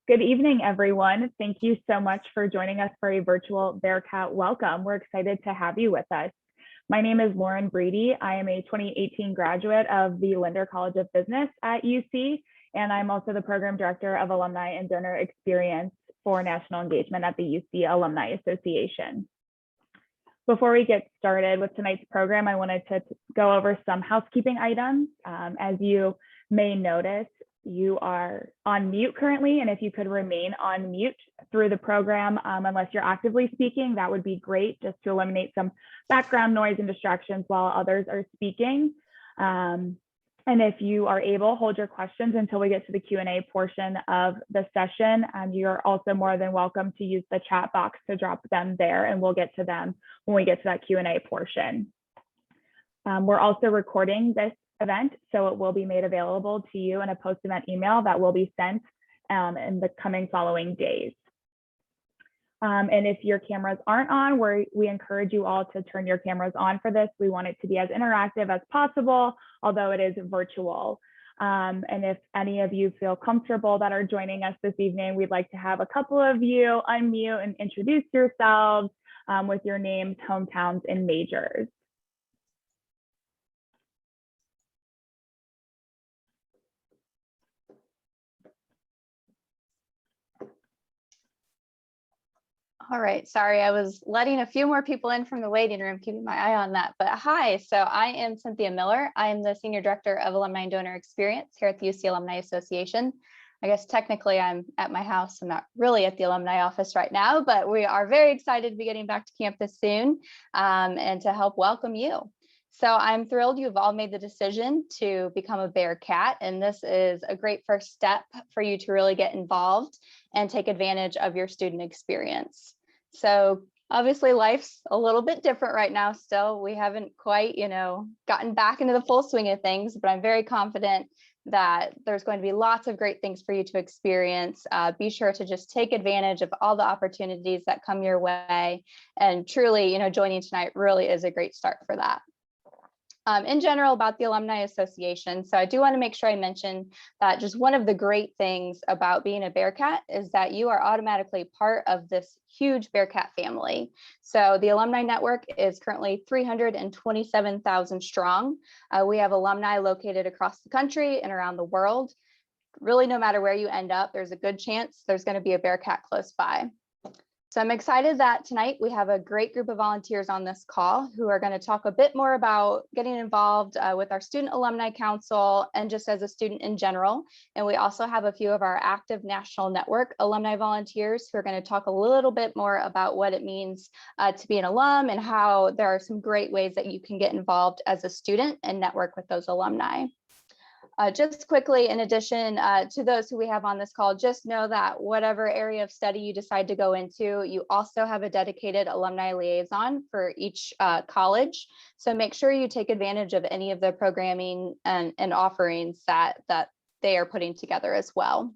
Good evening, everyone. Thank you so much for joining us for a virtual Bearcat Welcome. We're excited to have you with us. My name is Lauren Brady. I am a 2018 graduate of the Linder College of Business at UC, and I'm also the Program Director of Alumni and Donor Experience for National Engagement at the UC Alumni Association. Before we get started with tonight's program, I wanted to go over some housekeeping items. As you may notice, you are on mute currently, and if you could remain on mute through the program, unless you're actively speaking, that would be great, just to eliminate some background noise and distractions while others are speaking. And if you are able, hold your questions until we get to the Q&A portion of the session. You're also more than welcome to use the chat box to drop them there, and we'll get to them when we get to that Q&A portion. We're also recording this event, so it will be made available to you in a post-event email that will be sent in the coming following days. And if your cameras aren't on, we encourage you all to turn your cameras on for this. We want it to be as interactive as possible, although it is virtual. And if any of you feel comfortable that are joining us this evening, we'd like to have a couple of you unmute and introduce yourselves with your names, hometowns, and majors. All right, sorry, I was letting a few more people in from the waiting room, keeping my eye on that. But hi, so I am Cynthia Miller. I am the Senior Director of Alumni and Donor Experience here at the UC Alumni Association. I guess technically I'm at my house. I'm not really at the alumni office right now, but we are very excited to be getting back to campus soon and to help welcome you. So I'm thrilled you've all made the decision to become a Bearcat, and this is a great first step for you to really get involved and take advantage of your student experience. So obviously life's a little bit different right now still. We haven't quite, gotten back into the full swing of things, but I'm very confident that there's going to be lots of great things for you to experience. Be sure to just take advantage of all the opportunities that come your way. And truly, joining tonight really is a great start for that. In general about the Alumni Association. So I do want to make sure I mention that just one of the great things about being a Bearcat is that you are automatically part of this huge Bearcat family. So the Alumni Network is currently 327,000 strong. We have alumni located across the country and around the world. Really, no matter where you end up, there's a good chance there's going to be a Bearcat close by. So I'm excited that tonight we have a great group of volunteers on this call who are going to talk a bit more about getting involved with our Student Alumni Council and just as a student in general. And we also have a few of our active National Network alumni volunteers who are going to talk a little bit more about what it means to be an alum and how there are some great ways that you can get involved as a student and network with those alumni. Just quickly, in addition to those who we have on this call, just know that whatever area of study you decide to go into, you also have a dedicated alumni liaison for each college. So make sure you take advantage of any of the programming and offerings that they are putting together as well.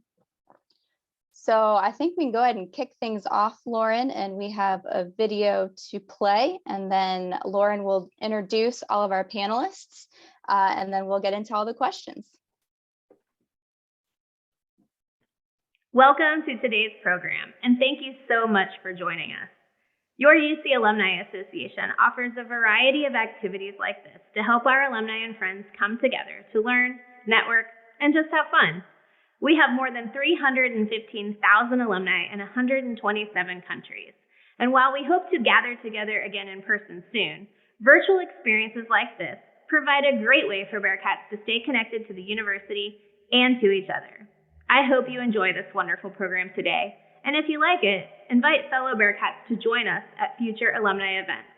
So I think we can go ahead and kick things off, Lauren, and we have a video to play, and then Lauren will introduce all of our panelists. And then we'll get into all the questions. Welcome to today's program, and thank you so much for joining us. Your UC Alumni Association offers a variety of activities like this to help our alumni and friends come together to learn, network, and just have fun. We have more than 315,000 alumni in 127 countries. And while we hope to gather together again in person soon, virtual experiences like this provide a great way for Bearcats to stay connected to the university and to each other. I hope you enjoy this wonderful program today, and if you like it, invite fellow Bearcats to join us at future alumni events,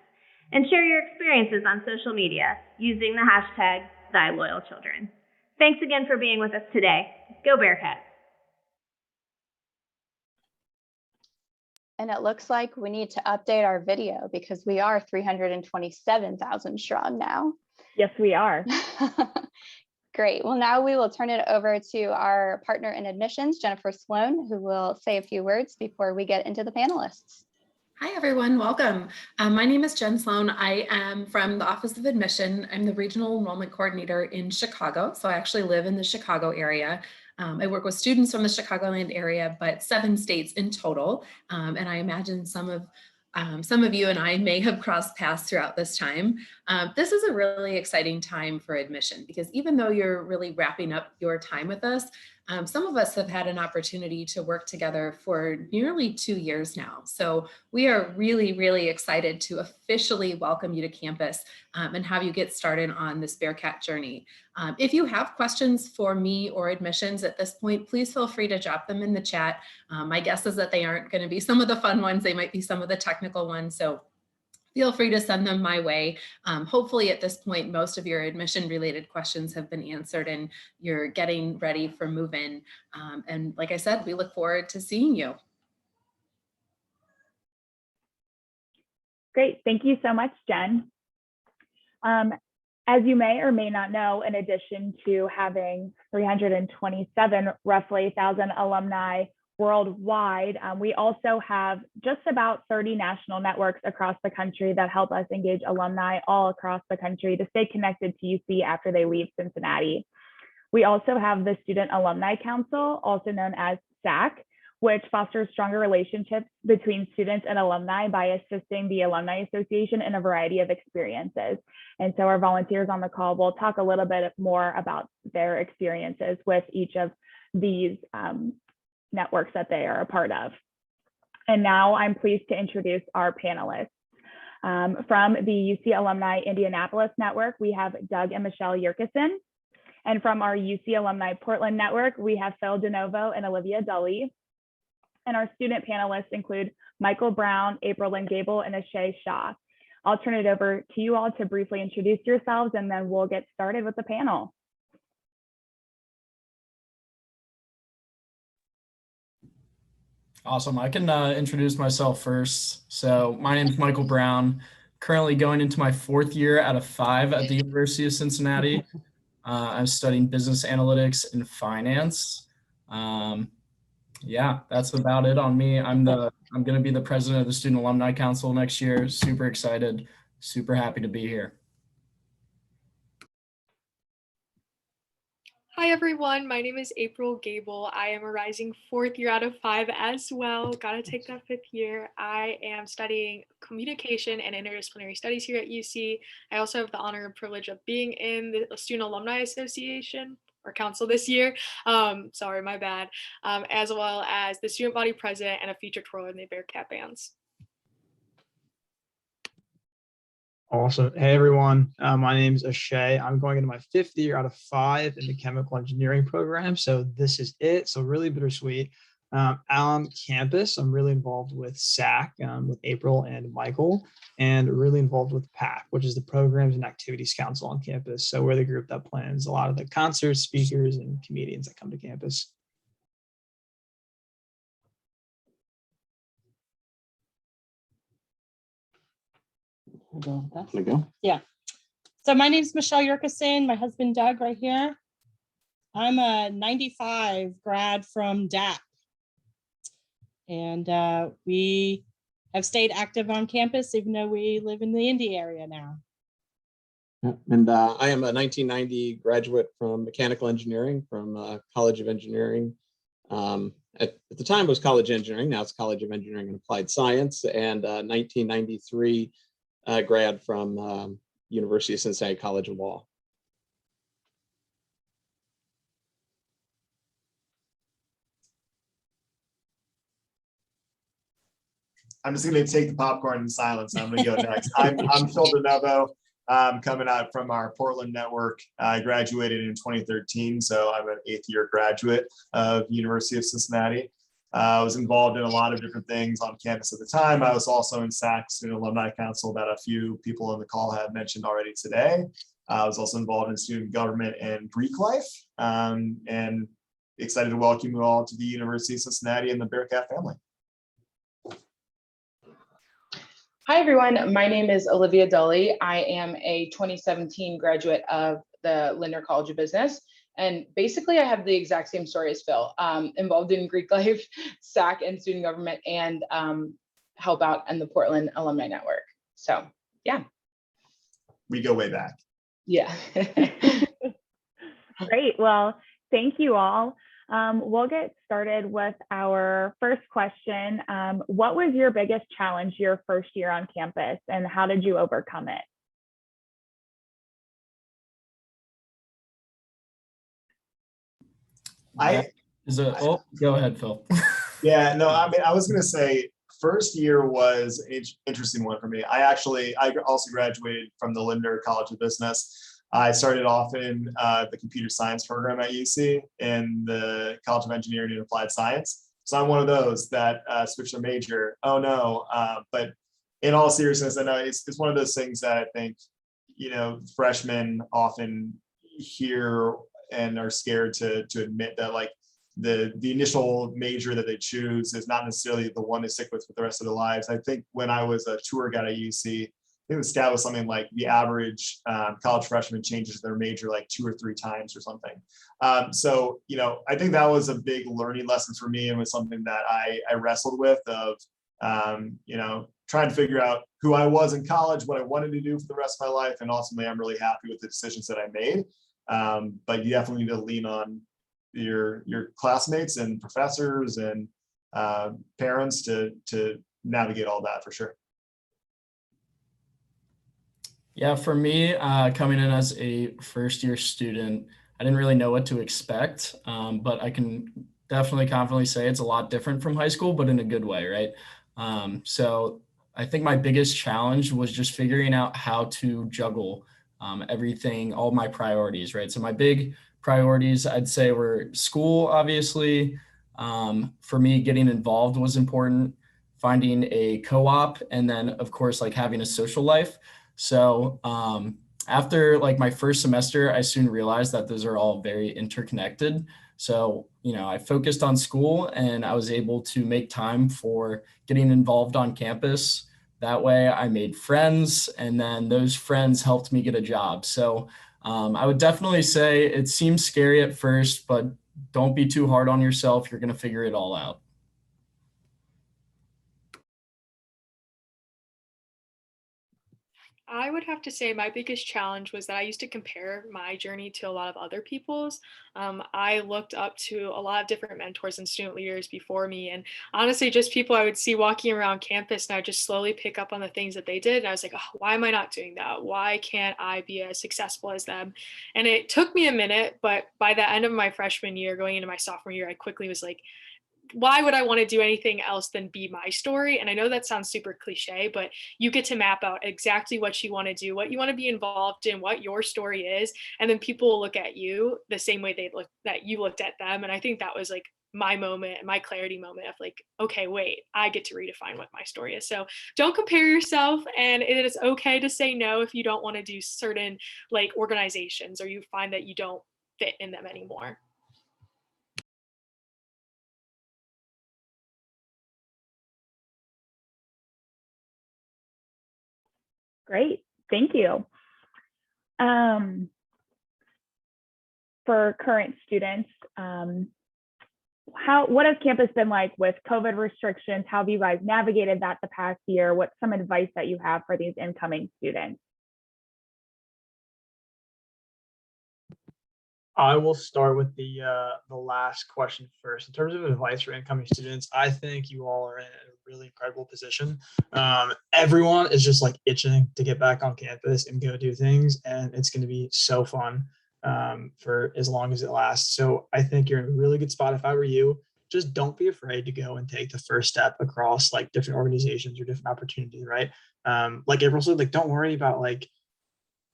and share your experiences on social media using the hashtag #ThyLoyalChildren. Thanks again for being with us today. Go Bearcats! And it looks like we need to update our video because we are 327,000 strong now. Yes, we are. Great. Well, now we will turn it over to our partner in admissions, Jennifer Sloan, who will say a few words before we get into the panelists. Hi, everyone. Welcome. My name is Jen Sloan. I am from the Office of Admission. I'm the Regional Enrollment Coordinator in Chicago. So I actually live in the Chicago area. I work with students from the Chicagoland area, but 7 states in total. And I imagine some of you and I may have crossed paths throughout this time. This is a really exciting time for admission because even though you're really wrapping up your time with us, some of us have had an opportunity to work together for nearly 2 years now. So we are really, really excited to officially welcome you to campus and have you get started on this Bearcat journey. If you have questions for me or admissions at this point, please feel free to drop them in the chat. My guess is that they aren't going to be some of the fun ones. They might be some of the technical ones. So feel free to send them my way. Hopefully at this point, most of your admission related questions have been answered and you're getting ready for move-in. And like I said, we look forward to seeing you. Great, thank you so much, Jen. As you may or may not know, in addition to having 327, roughly 1,000 alumni worldwide, we also have just about 30 national networks across the country that help us engage alumni all across the country to stay connected to UC after they leave Cincinnati. We also have the Student Alumni Council, also known as SAC, which fosters stronger relationships between students and alumni by assisting the Alumni Association in a variety of experiences. And so our volunteers on the call will talk a little bit more about their experiences with each of these networks that they are a part of. And now I'm pleased to introduce our panelists. From the UC Alumni Indianapolis Network, we have Doug and Michelle Yorkisson. And from our UC Alumni Portland Network, we have Phil DeNovo and Olivia Dulle. And our student panelists include Michael Brown, April Lynn Gable, and Ashay Shaw. I'll turn it over to you all to briefly introduce yourselves, and then we'll get started with the panel. Awesome. I can introduce myself first. So my name is Michael Brown, currently going into my 4th year out of 5 at the University of Cincinnati. I'm studying business analytics and finance. Yeah, that's about it on me. I'm going to be the president of the Student Alumni Council next year. Super excited, super happy to be here. Hi everyone, my name is April Gable. I am a rising 4th year out of 5 as well. Gotta take that 5th year. I am studying communication and interdisciplinary studies here at UC. I also have the honor and privilege of being in the Student Alumni Association or Council this year. Sorry, my bad. As well as the student body president and a featured role in the Bearcat bands. Awesome. Hey, everyone. My name is Ashay. I'm going into my 5th year out of 5 in the chemical engineering program. So this is it. So really bittersweet. Alum campus, I'm really involved with SAC with April and Michael, and really involved with PAC, which is the Programs and Activities Council on campus. So we're the group that plans a lot of the concerts, speakers, and comedians that come to campus. There we go. Yeah. So my name is Michelle Yorkisson, my husband Doug right here. I'm a 95 grad from DAP. And we have stayed active on campus even though we live in the Indy area now. Yeah. And I am a 1990 graduate from mechanical engineering from College of Engineering. At the time it was College Engineering, now it's College of Engineering and Applied Science, and 1993 grad from University of Cincinnati College of Law. I'm just going to take the popcorn in silence. I'm going to go next. I'm Phil DeNovo. Coming out from our Portland network. I graduated in 2013, so I'm an 8th year graduate of University of Cincinnati. I was involved in a lot of different things on campus at the time. I was also in SAC, Student Alumni Council, that a few people on the call have mentioned already today. I was also involved in student government and Greek life, and excited to welcome you all to the University of Cincinnati and the Bearcat family. Hi, everyone. My name is Olivia Dulle. I am a 2017 graduate of the Linder College of Business. And basically, I have the exact same story as Phil, involved in Greek life, SAC, and student government, and help out in the Portland Alumni Network. So, yeah. We go way back. Yeah. Great. Well, thank you all. We'll get started with our first question. What was your biggest challenge your first year on campus, and how did you overcome it? Go ahead, Phil. Yeah, no, I mean, I was going to say first year was an interesting one for me. I also graduated from the Linder College of Business. I started off in the computer science program at UC in the College of Engineering and Applied Science. So I'm one of those that switched their major. Oh no, but in all seriousness, I know it's one of those things that I think, freshmen often hear and are scared to admit that, like, the initial major that they choose is not necessarily the one to stick with for the rest of their lives. I think when I was a tour guide at UC, I think the stat was something like the average college freshman changes their major like 2 or 3 times or something. So, I think that was a big learning lesson for me, and was something that I wrestled with of, trying to figure out who I was in college, what I wanted to do for the rest of my life. And ultimately, I'm really happy with the decisions that I made. But you definitely need to lean on your classmates and professors and parents to navigate all that, for sure. Yeah, for me, coming in as a first-year student, I didn't really know what to expect, but I can definitely confidently say it's a lot different from high school, but in a good way, right? So I think my biggest challenge was just figuring out how to juggle everything, all my priorities, right? So my big priorities, I'd say, were school, obviously. For me, getting involved was important, finding a co-op, and then, of course, like having a social life. So after like my first semester, I soon realized that those are all very interconnected. So, I focused on school, and I was able to make time for getting involved on campus. That way I made friends, and then those friends helped me get a job. So I would definitely say it seems scary at first, but don't be too hard on yourself. You're going to figure it all out. I would have to say my biggest challenge was that I used to compare my journey to a lot of other people's. I looked up to a lot of different mentors and student leaders before me, and honestly, just people I would see walking around campus, and I would just slowly pick up on the things that they did. And I was like, oh, why am I not doing that? Why can't I be as successful as them? And it took me a minute, but by the end of my freshman year, going into my sophomore year, I quickly was like, why would I want to do anything else than be my story? And I know that sounds super cliche, but you get to map out exactly what you want to do, what you want to be involved in, what your story is. And then people will look at you the same way that you looked at them. And I think that was like my moment, my clarity moment of like, okay, wait, I get to redefine what my story is. So don't compare yourself, and it is okay to say no if you don't want to do certain like organizations, or you find that you don't fit in them anymore. Great, thank you. For current students, what has campus been like with COVID restrictions? How have you guys navigated that the past year? What's some advice that you have for these incoming students? I will start with the last question first. In terms of advice for incoming students, I think you all are in a really incredible position. Everyone is just like itching to get back on campus and go do things, and it's going to be so fun for as long as it lasts. So I think you're in a really good spot. If I were you, just don't be afraid to go and take the first step across like different organizations or different opportunities, right? Like April said, like don't worry about like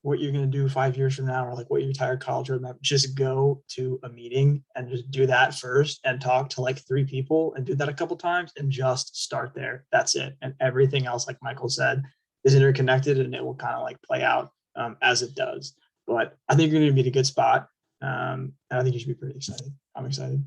what you're going to do 5 years from now, or like what your entire college roadmap. Just go to a meeting and just do that first, and talk to like 3 people, and do that a couple times, and just start there. That's it. And everything else, like Michael said, is interconnected, and it will kind of like play out as it does. But I think you're going to be in a good spot. And I think you should be pretty excited. I'm excited.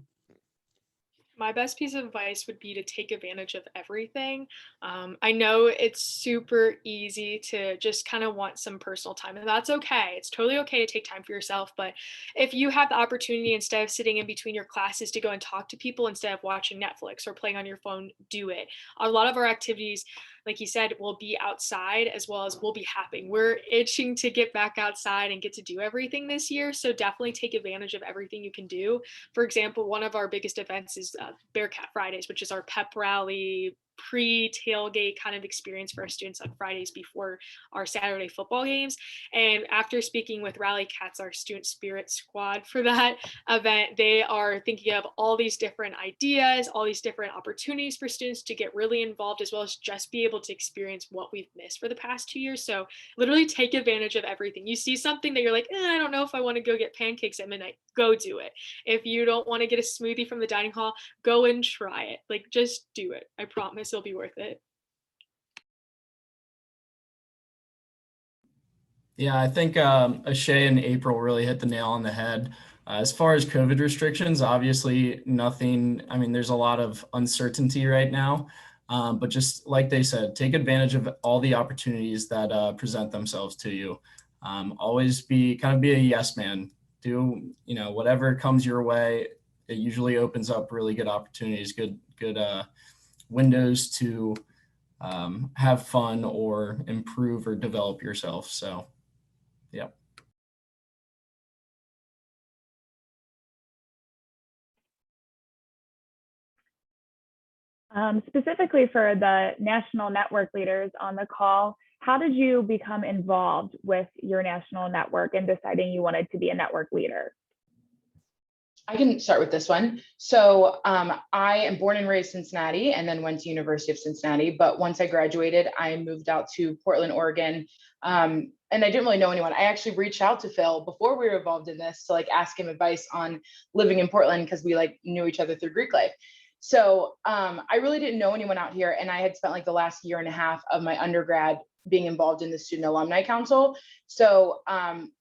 My best piece of advice would be to take advantage of everything. I know it's super easy to just kind of want some personal time, and that's okay. It's totally okay to take time for yourself. But if you have the opportunity, instead of sitting in between your classes, to go and talk to people instead of watching Netflix or playing on your phone, do it. A lot of our activities, like you said, will be outside, as well as we'll be happy. We're itching to get back outside and get to do everything this year. So definitely take advantage of everything you can do. For example, one of our biggest events is Bearcat Fridays, which is our pep rally pre-tailgate kind of experience for our students on Fridays before our Saturday football games. And after speaking with Rally Cats, our student spirit squad for that event, they are thinking of all these different ideas, all these different opportunities for students to get really involved, as well as just be able to experience what we've missed for the past 2 years. So literally take advantage of everything. You see something that you're like, I don't know if I want to go get pancakes at midnight, go do it. If you don't want to get a smoothie from the dining hall, go and try it. Like, just do it. I promise it'll be worth it. Yeah, I think Ashay and April really hit the nail on the head. As far as COVID restrictions, obviously nothing, I mean, there's a lot of uncertainty right now, but just like they said, take advantage of all the opportunities that present themselves to you. Always be a yes man. Do, whatever comes your way. It usually opens up really good opportunities, good windows to have fun or improve or develop yourself. So, yeah. Specifically for the national network leaders on the call, how did you become involved with your national network and deciding you wanted to be a network leader? I can start with this one. So I am born and raised Cincinnati and then went to University of Cincinnati. But once I graduated, I moved out to Portland, Oregon. And I didn't really know anyone. I actually reached out to Phil before we were involved in this to ask him advice on living in Portland, because we knew each other through Greek life. So I really didn't know anyone out here. And I had spent the last year and a half of my undergrad being involved in the Student Alumni Council. So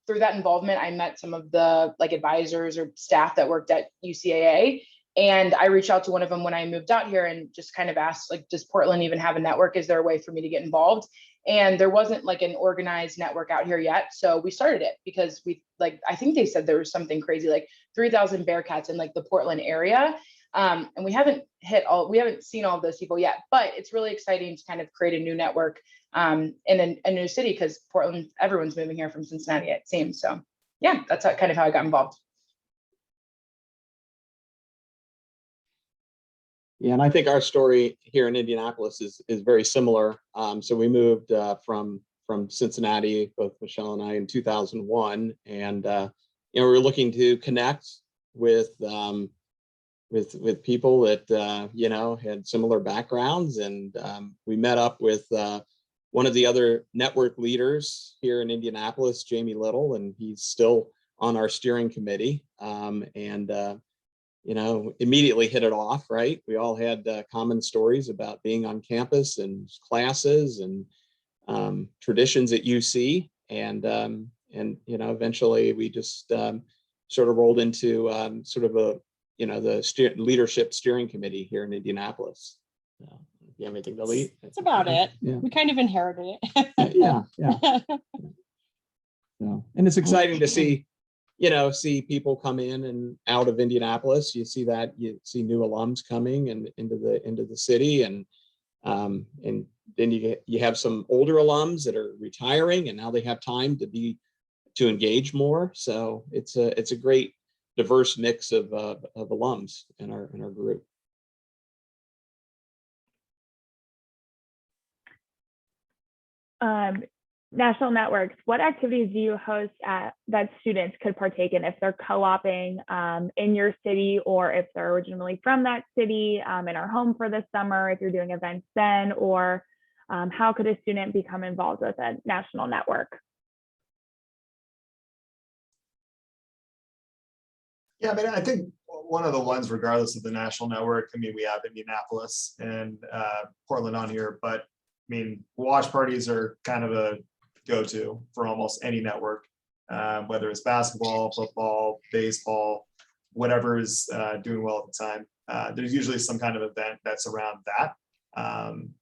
through that involvement, I met some of the advisors or staff that worked at UCAA. And I reached out to one of them when I moved out here and just kind of asked, does Portland even have a network? Is there a way for me to get involved? And there wasn't an organized network out here yet. So we started it because I think they said there was something crazy, 3,000 Bearcats in the Portland area. And we haven't seen all of those people yet, but it's really exciting to kind of create a new network in a new city, because Portland, everyone's moving here from Cincinnati, it seems. So yeah, that's how I got involved. Yeah, and I think our story here in Indianapolis is very similar. So we moved from Cincinnati, both Michelle and I, in 2001, and we were looking to connect with people that had similar backgrounds, and we met up with one of the other network leaders here in Indianapolis, Jamie Little, and he's still on our steering committee. Immediately hit it off, right? We all had common stories about being on campus and classes and traditions at UC, and eventually we just sort of rolled into the leadership steering committee here in Indianapolis. You have anything to lead? That's about it. Yeah. We kind of inherited it. Yeah. And it's exciting to see people come in and out of Indianapolis. You see new alums coming and into the city, and then you have some older alums that are retiring, and now they have time to engage more. So it's a great diverse mix of alums in our group. National networks, what activities do you host that students could partake in if they're co-oping in your city, or if they're originally from that city and are home for the summer, if you're doing events then, or how could a student become involved with a national network? Yeah, I think one of the ones, regardless of the national network, we have Indianapolis and Portland on here, but watch parties are kind of a go-to for almost any network, whether it's basketball, football, baseball, whatever is doing well at the time. There's usually some kind of event that's around that.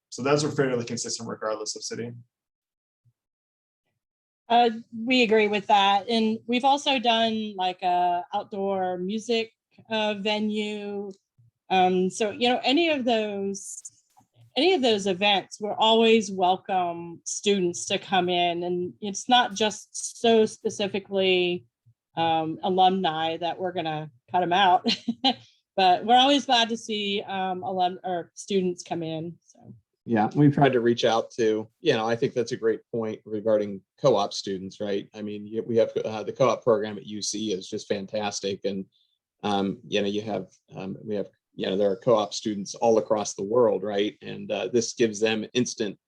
So those are fairly consistent regardless of city. We agree with that. And we've also done like a outdoor music venue. So, you know, any of those events, we're always welcome students to come in. And it's not just so specifically alumni that we're going to cut them out, but we're always glad to see students come in. So. Yeah, we've tried to reach out to, I think that's a great point regarding co-op students, right? I mean, we have the co-op program at UC is just fantastic. And, there are co-op students all across the world, right? And this gives them instant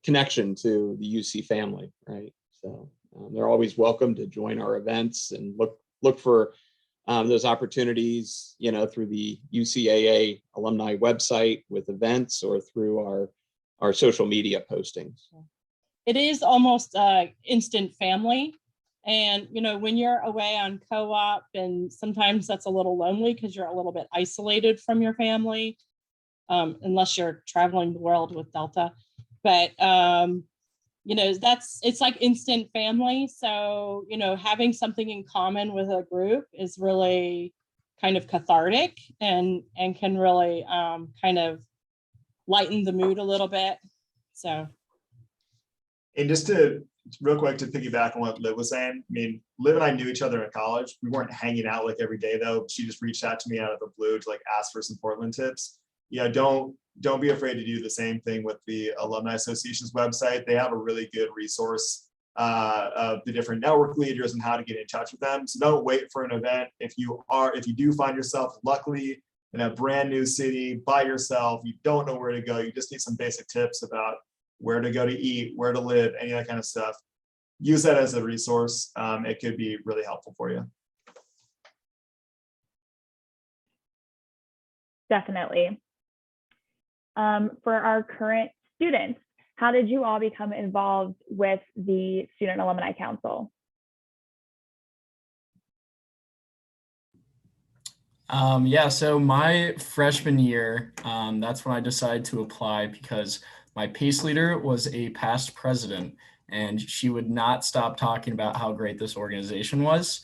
connection to the UC family, right? So they're always welcome to join our events and look for those opportunities, through the UCAA alumni website with events or through our social media postings. It is almost instant family. And, when you're away on co-op, and sometimes that's a little lonely because you're a little bit isolated from your family, unless you're traveling the world with Delta. But, it's like instant family. So, having something in common with a group is really kind of cathartic and can really kind of lighten the mood a little bit. So. And just to real quick to piggyback on what Liv was saying, I mean, Liv and I knew each other in college. We weren't hanging out like every day though. She just reached out to me out of the blue to like ask for some Portland tips. Don't be afraid to do the same thing with the Alumni Association's website. They have a really good resource of the different network leaders and how to get in touch with them. So don't wait for an event. If you do find yourself luckily in a brand new city by yourself, you don't know where to go, you just need some basic tips about where to go to eat, where to live, any of that kind of stuff. Use that as a resource. It could be really helpful for you. Definitely. For our current students, how did you all become involved with the Student Alumni Council? So my freshman year, that's when I decided to apply because my PACE leader was a past president and she would not stop talking about how great this organization was.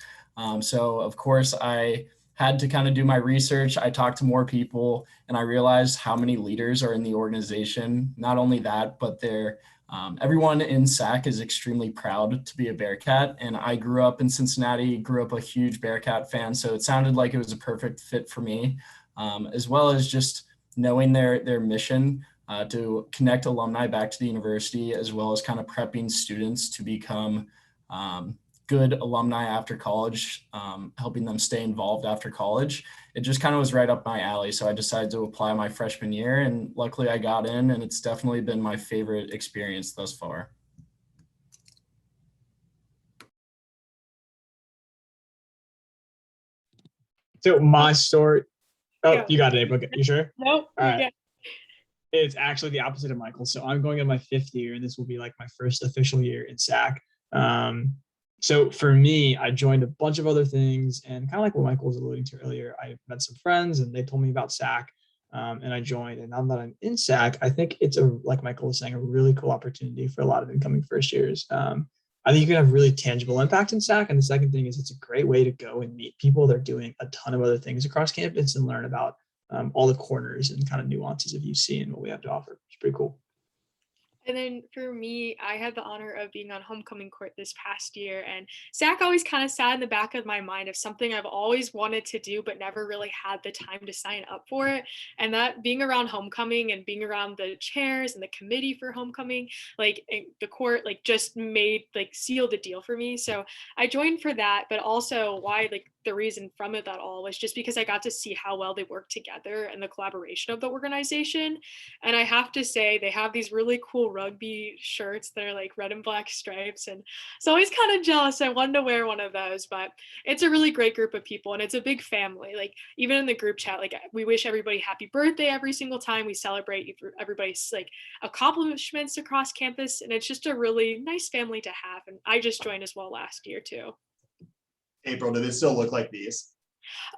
So of course I had to kind of do my research. I talked to more people and I realized how many leaders are in the organization. Not only that, but everyone in SAC is extremely proud to be a Bearcat. And I grew up in Cincinnati, grew up a huge Bearcat fan. So it sounded like it was a perfect fit for me, as well as just knowing their mission to connect alumni back to the university, as well as kind of prepping students to become good alumni after college, helping them stay involved after college. It just kind of was right up my alley. So I decided to apply my freshman year and luckily I got in, and it's definitely been my favorite experience thus far. So my story, Yeah. You got it, April. You sure? Nope. All right. It's actually the opposite of Michael. So I'm going in my 5th year, and this will be like my first official year in SAC. So for me, I joined a bunch of other things, and kind of like what Michael was alluding to earlier, I met some friends and they told me about SAC, and I joined. And now that I'm in SAC, I think it's like Michael was saying, a really cool opportunity for a lot of incoming first years. I think you can have really tangible impact in SAC. And the second thing is it's a great way to go and meet people. They're doing a ton of other things across campus and learn about all the corners and kind of nuances of UC and what we have to offer. It's pretty cool. And then for me, I had the honor of being on homecoming court this past year, and SAC always kind of sat in the back of my mind of something I've always wanted to do, but never really had the time to sign up for it. And that being around homecoming and being around the chairs and the committee for homecoming, like the court, like just sealed the deal for me. So I joined for that, but also why the reason from it at all was just because I got to see how well they work together and the collaboration of the organization. And I have to say, they have these really cool rugby shirts that are like red and black stripes. And so I was kind of jealous. I wanted to wear one of those, but it's a really great group of people and it's a big family. Like even in the group chat, like we wish everybody happy birthday every single time. We celebrate everybody's like accomplishments across campus. And it's just a really nice family to have. And I just joined as well last year too. April, do they still look like these?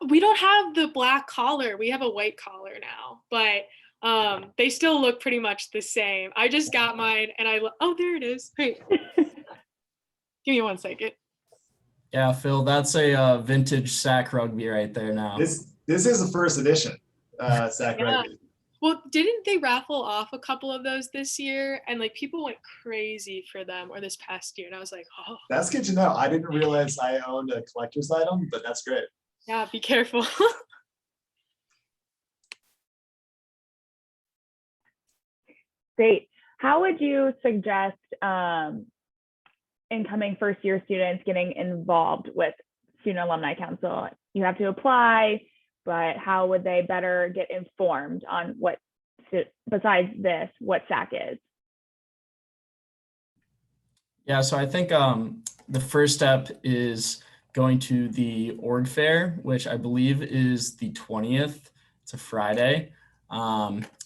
We don't have the black collar. We have a white collar now, but they still look pretty much the same. I just got mine and oh, there it is. Wait, give me 1 second. Yeah, Phil, that's a vintage sack rugby right there now. This is the first edition sack rugby. Well, didn't they raffle off a couple of those this year? And like people went crazy for them, or this past year. And I was like, oh. That's good to know. I didn't realize I owned a collector's item, but that's great. Yeah, be careful. Great. How would you suggest incoming first-year students getting involved with Student Alumni Council? You have to apply, but how would they better get informed on what, besides this, what SAC is? Yeah, so I think the first step is going to the org fair, which I believe is the 20th. It's a Friday.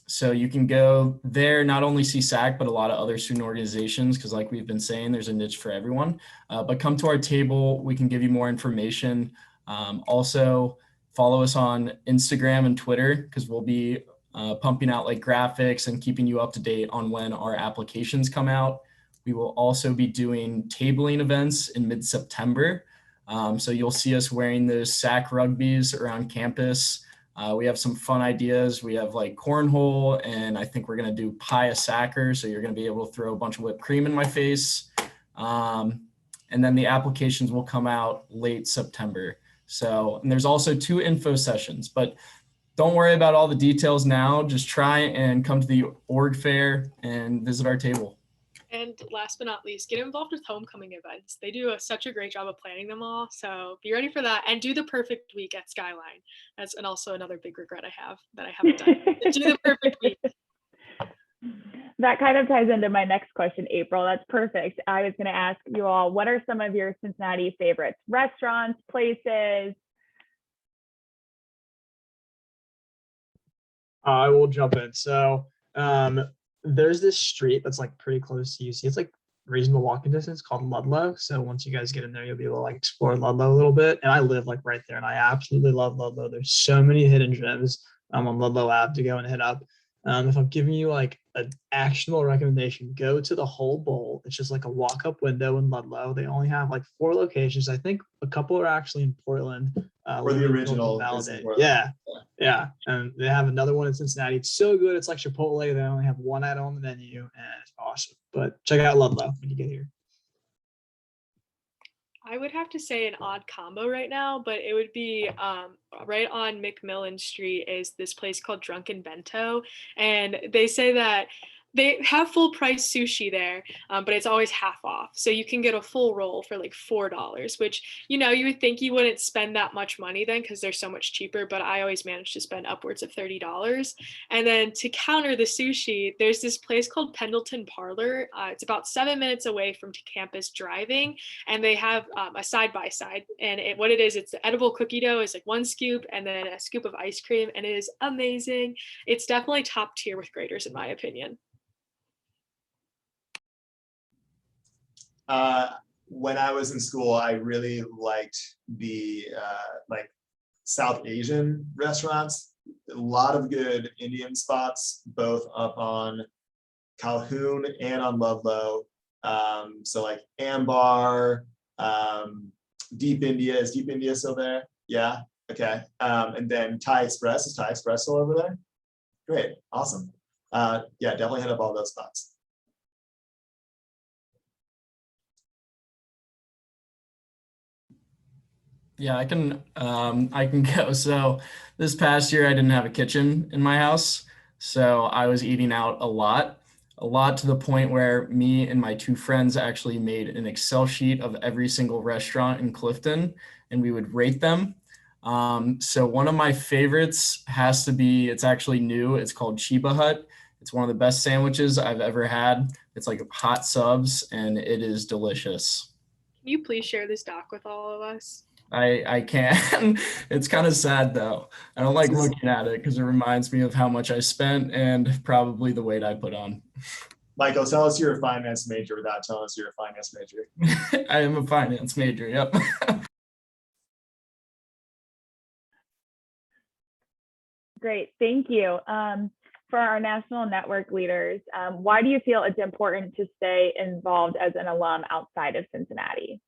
So you can go there, not only see SAC, but a lot of other student organizations, because like we've been saying, there's a niche for everyone. But come to our table, we can give you more information. Also, follow us on Instagram and Twitter, because we'll be pumping out like graphics and keeping you up to date on when our applications come out. We will also be doing tabling events in mid-September. So you'll see us wearing those SAC rugbies around campus. We have some fun ideas. We have like cornhole, and I think we're going to do pie a sacker. So you're going to be able to throw a bunch of whipped cream in my face. And then the applications will come out late September. So, and there's also 2 info sessions, but don't worry about all the details now. Just try and come to the org fair and visit our table. And last but not least, get involved with homecoming events. They do such a great job of planning them all. So be ready for that, and do the perfect week at Skyline. That's also another big regret I have that I haven't done. Do the perfect week. That kind of ties into my next question, April. That's perfect. I was going to ask you all, what are some of your Cincinnati favorites? Restaurants, places? I will jump in. So there's this street that's like pretty close to UC. It's like reasonable walking distance called Ludlow. So once you guys get in there, you'll be able to like explore Ludlow a little bit. And I live like right there, and I absolutely love Ludlow. There's so many hidden gems on Ludlow Ave to go and hit up. If I'm giving you like an actionable recommendation, go to the Whole Bowl. It's just like a walk-up window in Ludlow. They only have like 4 locations. I think a couple are actually in Portland. Or the original. Yeah. And they have another one in Cincinnati. It's so good. It's like Chipotle. They only have 1 item on the menu, and it's awesome. But check out Ludlow when you get here. I would have to say an odd combo right now, but it would be right on McMillan Street is this place called Drunken Bento. And they say that they have full price sushi there, but it's always half off. So you can get a full roll for like $4, which, you know, you would think you wouldn't spend that much money then because they're so much cheaper, but I always manage to spend upwards of $30. And then to counter the sushi, there's this place called Pendleton Parlor. It's about 7 minutes away from campus driving, and they have a side-by-side. And what it is, it's the edible cookie dough is like 1 scoop and then a scoop of ice cream, and it is amazing. It's definitely top tier with graders, in my opinion. When I was in school, I really liked the like South Asian restaurants. A lot of good Indian spots, both up on Calhoun and on Ludlow. So like Ambar, Deep India. Is Deep India still there? Yeah. Okay. And then Thai Express. Is Thai Express still over there? Great. Awesome. Yeah, definitely hit up all those spots. Yeah, I can go. So this past year I didn't have a kitchen in my house, so I was eating out a lot to the point where me and my 2 friends actually made an Excel sheet of every single restaurant in Clifton, and we would rate them. So one of my favorites has to be, it's actually new. It's called Chiba Hut. It's one of the best sandwiches I've ever had. It's like hot subs, and it is delicious. Can you please share this doc with all of us? I can. It's kind of sad though. I don't like looking at it because it reminds me of how much I spent and probably the weight I put on. Michael, tell us you're a finance major without telling us you're a finance major. I am a finance major. Yep. Great, thank you. For our national network leaders, why do you feel it's important to stay involved as an alum outside of Cincinnati?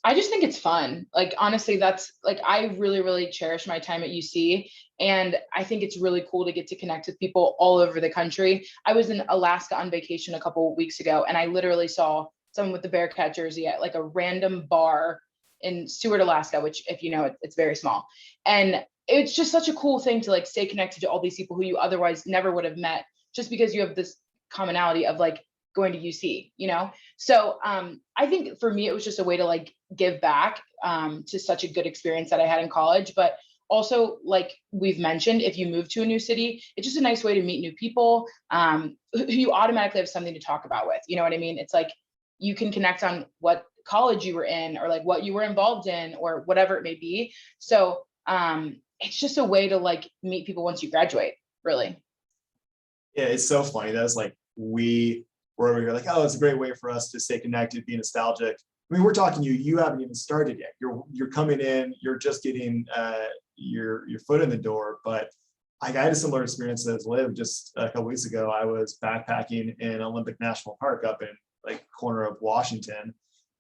I just think it's fun. Like, honestly, that's like, I really, really cherish my time at UC. And I think it's really cool to get to connect with people all over the country. I was in Alaska on vacation a couple of weeks ago, and I literally saw someone with the Bearcat jersey at like a random bar in Seward, Alaska, which, if you know, it's very small. And it's just such a cool thing to like stay connected to all these people who you otherwise never would have met, just because you have this commonality of like going to UC, you know? So I think for me, it was just a way to like give back to such a good experience that I had in college. But also, like we've mentioned, if you move to a new city, it's just a nice way to meet new people who you automatically have something to talk about with. You know what I mean? It's like you can connect on what college you were in, or like what you were involved in, or whatever it may be. So it's just a way to like meet people once you graduate, really. Yeah, it's so funny. That's like we're over here like, oh, it's a great way for us to stay connected, be nostalgic. I mean, we're talking you haven't even started yet. You're coming in, you're just getting your foot in the door. But I had a similar experience as Liv just a couple weeks ago. I was backpacking in Olympic National Park up in like corner of Washington,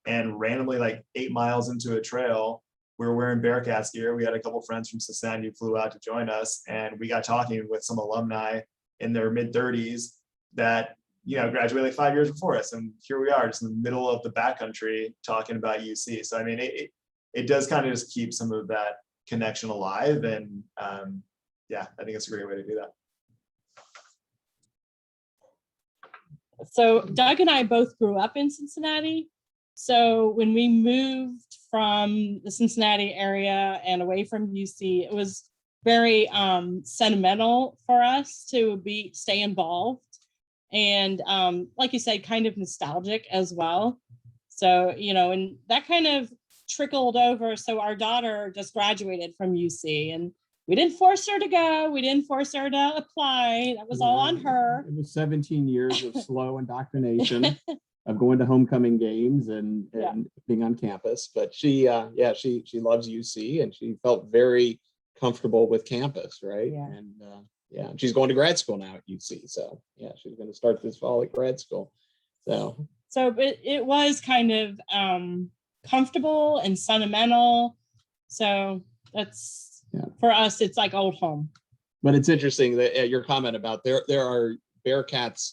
and randomly, like 8 miles into a trail, we were wearing Bearcats gear. We had a couple friends from Cincinnati who flew out to join us, and we got talking with some alumni in their mid-30s that graduated like 5 years before us, and here we are, just in the middle of the backcountry talking about UC. So I mean, it does kind of just keep some of that connection alive, and yeah, I think it's a great way to do that. So Doug and I both grew up in Cincinnati. So when we moved from the Cincinnati area and away from UC, it was very sentimental for us to stay involved. And like you said, kind of nostalgic as well. So, and that kind of trickled over. So our daughter just graduated from UC, and we didn't force her to go. We didn't force her to apply. That was all on her. It was 17 years of slow indoctrination of going to homecoming games and being on campus. But she loves UC, and she felt very comfortable with campus, right? Yeah. And she's going to grad school now at UC. So yeah, she's going to start this fall at grad school. So it was kind of comfortable and sentimental. So that's, for us, it's like old home. But it's interesting that your comment about there are Bearcats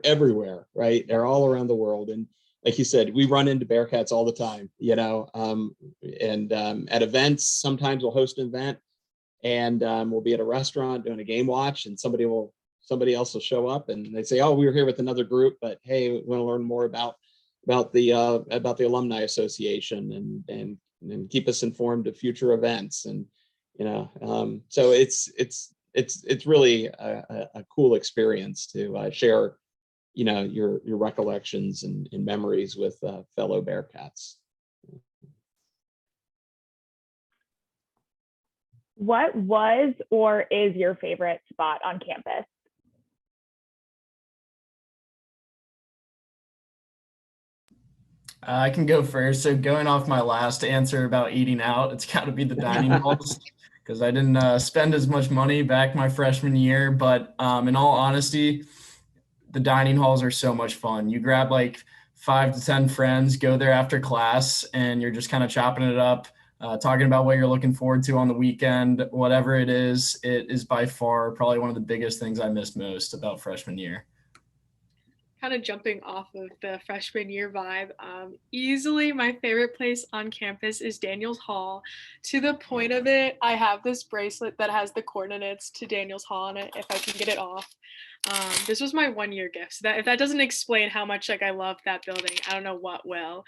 everywhere, right? They're all around the world. And like you said, we run into Bearcats all the time, and at events, sometimes we'll host an event, and we'll be at a restaurant doing a game watch, and somebody else will show up and they say, oh, we were here with another group, but hey, we want to learn more about the Alumni Association and keep us informed of future events. And so it's really a cool experience to share your recollections and memories with fellow Bearcats. What was or is your favorite spot on campus? I can go first. So going off my last answer about eating out, it's got to be the dining halls, because I didn't spend as much money back my freshman year. But in all honesty, the dining halls are so much fun. You grab like 5 to 10 friends, go there after class, and you're just kind of chopping it up, talking about what you're looking forward to on the weekend. Whatever it is by far probably one of the biggest things I missed most about freshman year. Kind of jumping off of the freshman year vibe, easily my favorite place on campus is Daniels Hall. To the point of it, I have this bracelet that has the coordinates to Daniels Hall on it, if I can get it off. This was my 1-year gift. So that if that doesn't explain how much I love that building, I don't know what will.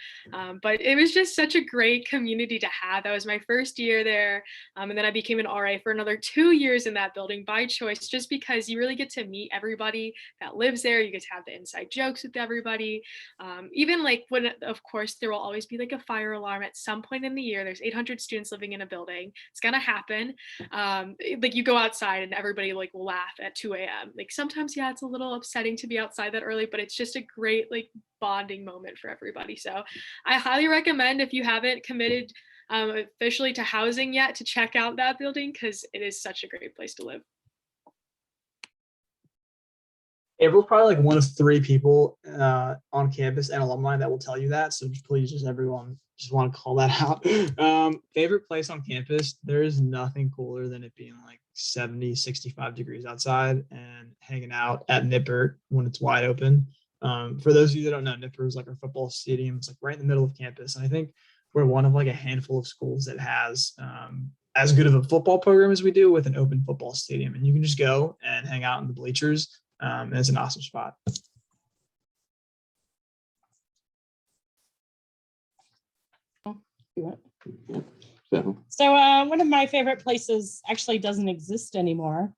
But it was just such a great community to have. That was my first year there. And then I became an RA for another 2 years in that building by choice, just because you really get to meet everybody that lives there. You get to have the inside jokes with everybody. Even like when, of course, there will always be like a fire alarm at some point in the year. There's 800 students living in a building. It's gonna happen. Like you go outside and everybody will laugh at 2 a.m. Like sometimes, yeah, it's a little upsetting to be outside that early, but it's just a great bonding moment for everybody. So I highly recommend, if you haven't committed officially to housing yet to check out that building because it is such a great place to live. April's probably like one of 3 people on campus and alumni that will tell you that. So please, just everyone, just want to call that out. Favorite place on campus, there is nothing cooler than it being like 70, 65 degrees outside and hanging out at Nippert when it's wide open. For those of you that don't know, Nippert is like our football stadium. It's like right in the middle of campus. And I think we're one of like a handful of schools that has as good of a football program as we do with an open football stadium. And you can just go and hang out in the bleachers. And it's an awesome spot. So one of my favorite places actually doesn't exist anymore.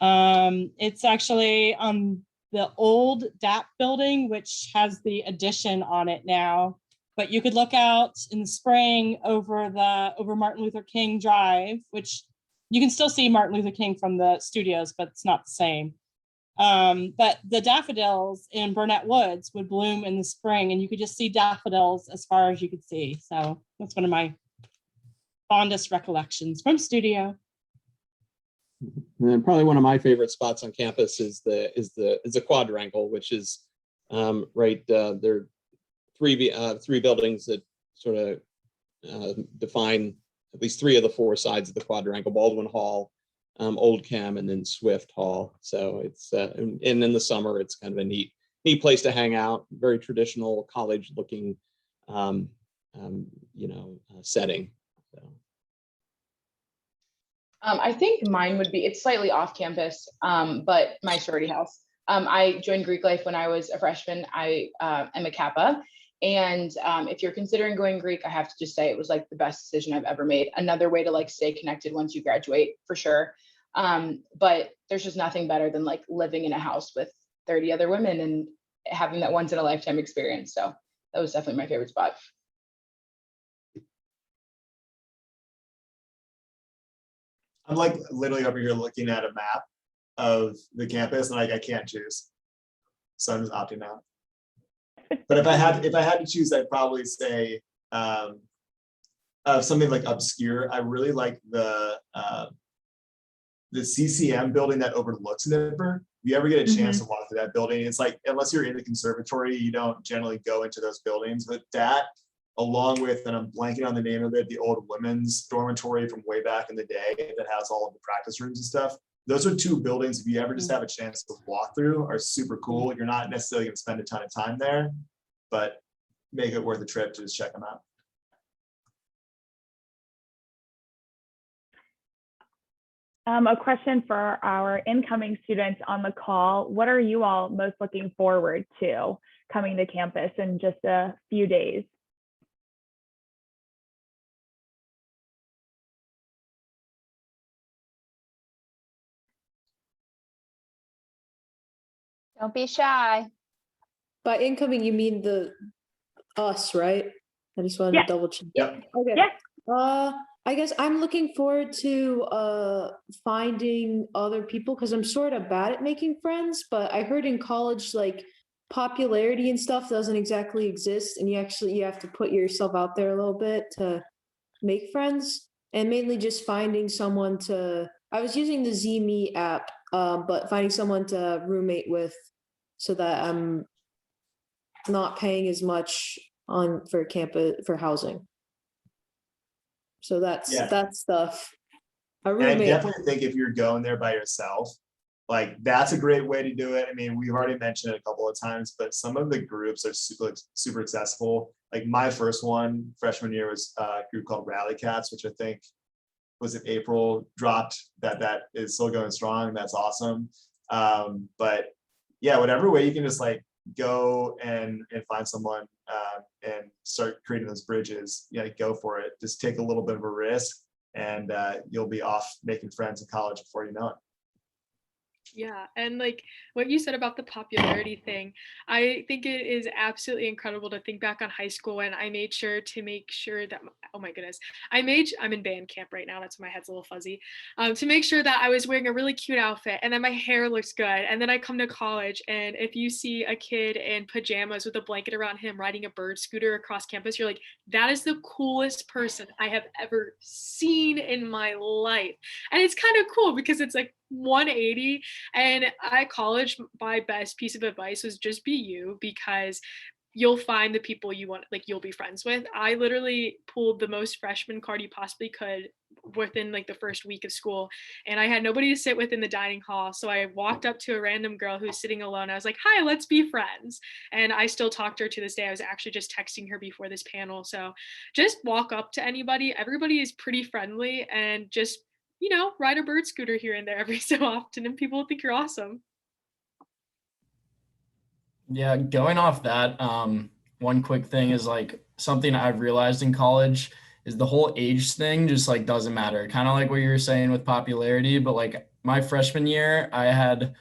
It's actually on the old DAP building, which has the addition on it now. But you could look out in the spring over Martin Luther King Drive, which you can still see Martin Luther King from the studios, but it's not the same. But the daffodils in Burnett Woods would bloom in the spring, and you could just see daffodils as far as you could see. So that's one of my fondest recollections from studio. And then probably one of my favorite spots on campus is the quadrangle, which is right there are three buildings that sort of define at least 3 of the 4 sides of the quadrangle: Baldwin Hall, Old Chem, and then Swift Hall. So it's and in the summer it's kind of a neat place to hang out. Very traditional college looking setting. So. I think mine would be, it's slightly off campus, but my sorority house. I joined Greek life when I was a freshman. I am a Kappa. And if you're considering going Greek, I have to just say it was like the best decision I've ever made. Another way to like stay connected once you graduate, for sure. But there's just nothing better than like living in a house with 30 other women and having that once in a lifetime experience. So that was definitely my favorite spot. I'm like literally over here looking at a map of the campus and like I can't choose. So I'm just opting out. But if I had to choose, I'd probably say something like obscure. I really like the CCM building that overlooks Nippert. If you ever get a chance to walk through that building, it's like, unless you're in the conservatory, you don't generally go into those buildings. But that, along with, and I'm blanking on the name of it, the old women's dormitory from way back in the day that has all of the practice rooms and stuff. Those are 2 buildings, if you ever just have a chance to walk through, are super cool. You're not necessarily going to spend a ton of time there, but make it worth a trip to just check them out. A question for our incoming students on the call. What are you all most looking forward to coming to campus in just a few days? Don't be shy. By incoming, you mean us, right? I just wanted to double check. Yep. Okay. Yeah. I guess I'm looking forward to finding other people because I'm sort of bad at making friends, but I heard in college like popularity and stuff doesn't exactly exist, and you have to put yourself out there a little bit to make friends, and mainly just finding someone to. I was using the ZMe app, but finding someone to roommate with so that I'm not paying as much for campus for housing. So that's stuff. And I definitely think if you're going there by yourself, like that's a great way to do it. I mean, we've already mentioned it a couple of times, but some of the groups are super accessible. Like my first one freshman year was a group called Rally Cats, which I think was in April, dropped. That is still going strong. That's awesome. But yeah, whatever way you can just like go and find someone and start creating those bridges, go for it. Just take a little bit of a risk and you'll be off making friends in college before you know it. Yeah, and like what you said about the popularity thing, I think it is absolutely incredible to think back on high school when I made sure to make sure that oh my goodness, I'm in band camp right now. That's why my head's a little fuzzy. To make sure that I was wearing a really cute outfit and then my hair looks good, and then I come to college and if you see a kid in pajamas with a blanket around him riding a bird scooter across campus, you're like, that is the coolest person I have ever seen in my life. And it's kind of cool because it's like 180. And at college, my best piece of advice was just be you, because you'll find the people you want, like you'll be friends with. I literally pulled the most freshman card you possibly could within like the first week of school, and I had nobody to sit with in the dining hall. So I walked up to a random girl who was sitting alone. I was like, "Hi, let's be friends." And I still talk to her to this day. I was actually just texting her before this panel. So just walk up to anybody. Everybody is pretty friendly, and just ride a bird scooter here and there every so often, and people will think you're awesome. Yeah, going off that, one quick thing is like something I've realized in college is the whole age thing just like doesn't matter. Kind of like what you were saying with popularity, but like my freshman year, I had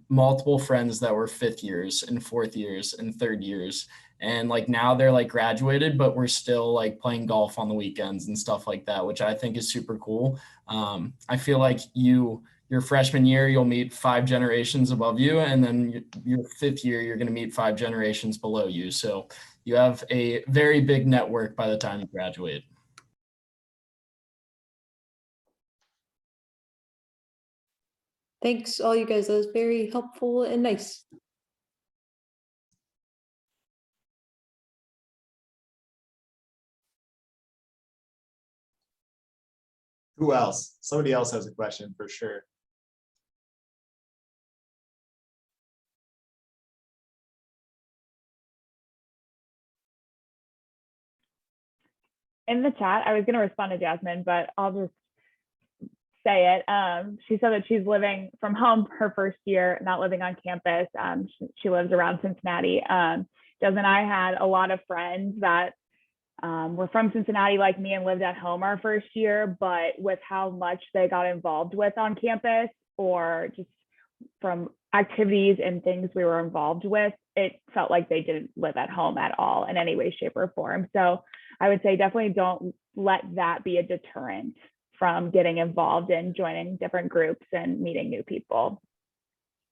multiple friends that were fifth years and fourth years and third years. And like now they're like graduated, but we're still like playing golf on the weekends and stuff like that, which I think is super cool. I feel like your freshman year, you'll meet 5 generations above you. And then your fifth year, you're going to meet 5 generations below you. So you have a very big network by the time you graduate. Thanks, all you guys. That was very helpful and nice. Who else? Somebody else has a question for sure. In the chat, I was going to respond to Jasmine, but I'll just say it. She said that she's living from home her first year, not living on campus. She lives around Cincinnati. Jez and I had a lot of friends that were from Cincinnati like me and lived at home our first year, but with how much they got involved with on campus or just from activities and things we were involved with, it felt like they didn't live at home at all in any way, shape, or form. So I would say definitely don't let that be a deterrent from getting involved and joining different groups and meeting new people.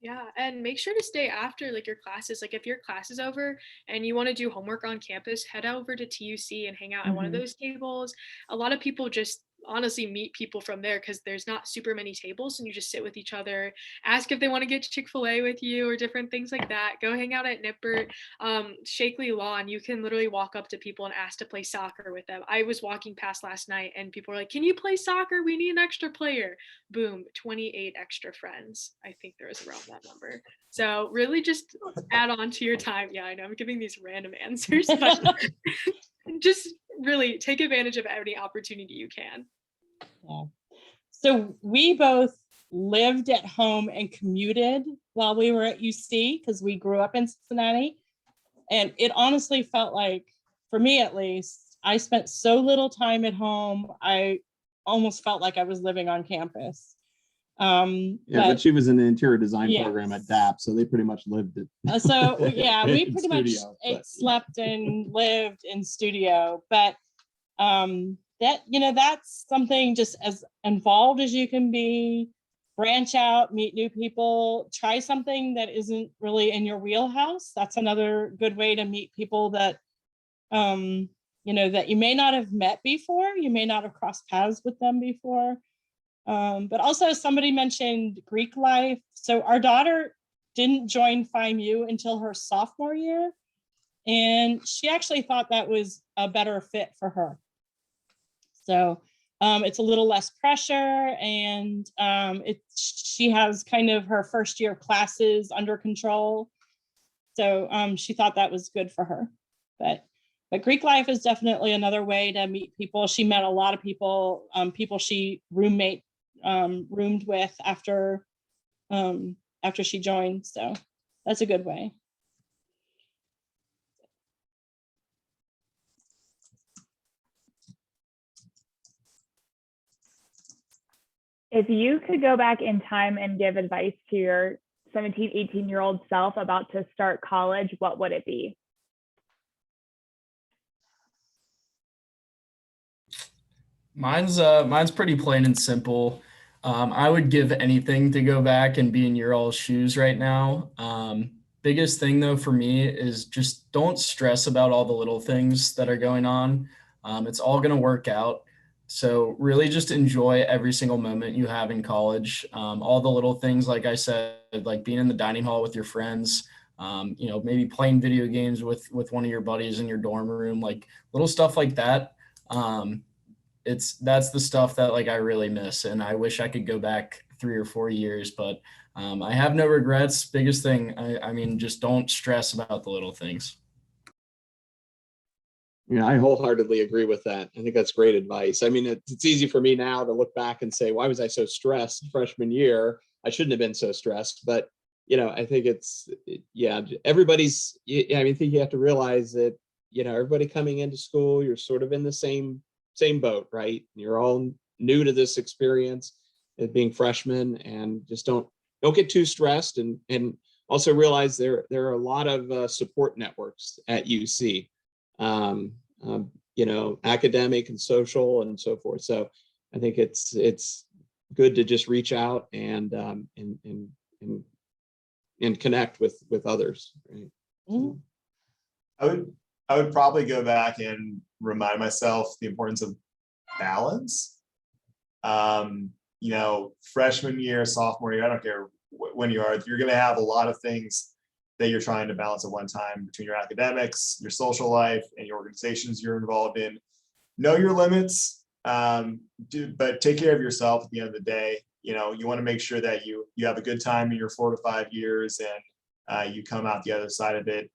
Yeah, and make sure to stay after like your classes. Like if your class is over and you want to do homework on campus, head over to TUC and hang out at one of those tables. A lot of people just honestly meet people from there because there's not super many tables and you just sit with each other, ask if they want to get Chick-fil-A with you or different things like that. Go hang out at Nippert, Shakely Lawn. You can literally walk up to people and ask to play soccer with them. I was walking past last night and people were like, "Can you play soccer? We need an extra player." Boom, 28 extra friends. I think there was around that number. So really just add on to your time. Yeah, I know I'm giving these random answers, but just really take advantage of any opportunity you can. Yeah. So we both lived at home and commuted while we were at UC because we grew up in Cincinnati. And it honestly felt like, for me at least, I spent so little time at home. I almost felt like I was living on campus. But she was in the interior design program at DAP, so they pretty much lived it. So yeah, we pretty much slept and lived in studio. But that's something, just as involved as you can be, branch out, meet new people, try something that isn't really in your wheelhouse. That's another good way to meet people that that you may not have met before, you may not have crossed paths with them before. But also somebody mentioned Greek life. So our daughter didn't join FIMU until her sophomore year, and she actually thought that was a better fit for her. So it's a little less pressure, and she has kind of her first year classes under control. So she thought that was good for her. But Greek life is definitely another way to meet people. She met a lot of people, people she roomed with after she joined. So that's a good way. If you could go back in time and give advice to your 17, 18-year-old self about to start college, what would it be? Mine's pretty plain and simple. I would give anything to go back and be in your all's shoes right now. Biggest thing though for me is just don't stress about all the little things that are going on. It's all going to work out. So really just enjoy every single moment you have in college. All the little things, like I said, like being in the dining hall with your friends, maybe playing video games with one of your buddies in your dorm room, like little stuff like that. That's the stuff that like I really miss, and I wish I could go back 3 or 4 years, but I have no regrets. Biggest thing, I mean, just don't stress about the little things. Yeah, I wholeheartely agree with that. I think that's great advice. I mean, it's easy for me now to look back and say, why was I so stressed freshman year? I shouldn't have been so stressed, but I think everybody's, I think you have to realize that, everybody coming into school, you're sort of in the same boat, right? You're all new to this experience as being freshmen, and just don't get too stressed, and also realize there are a lot of support networks at UC, academic and social and so forth. So I think it's good to just reach out and connect with others. Right? Mm-hmm. I would probably go back and remind myself the importance of balance. Freshman year, sophomore year, I don't care when you are, you're going to have a lot of things that you're trying to balance at one time between your academics, your social life, and your organizations you're involved in. Know your limits, but take care of yourself at the end of the day. You want to make sure that you have a good time in your 4 to 5 years, and you come out the other side of it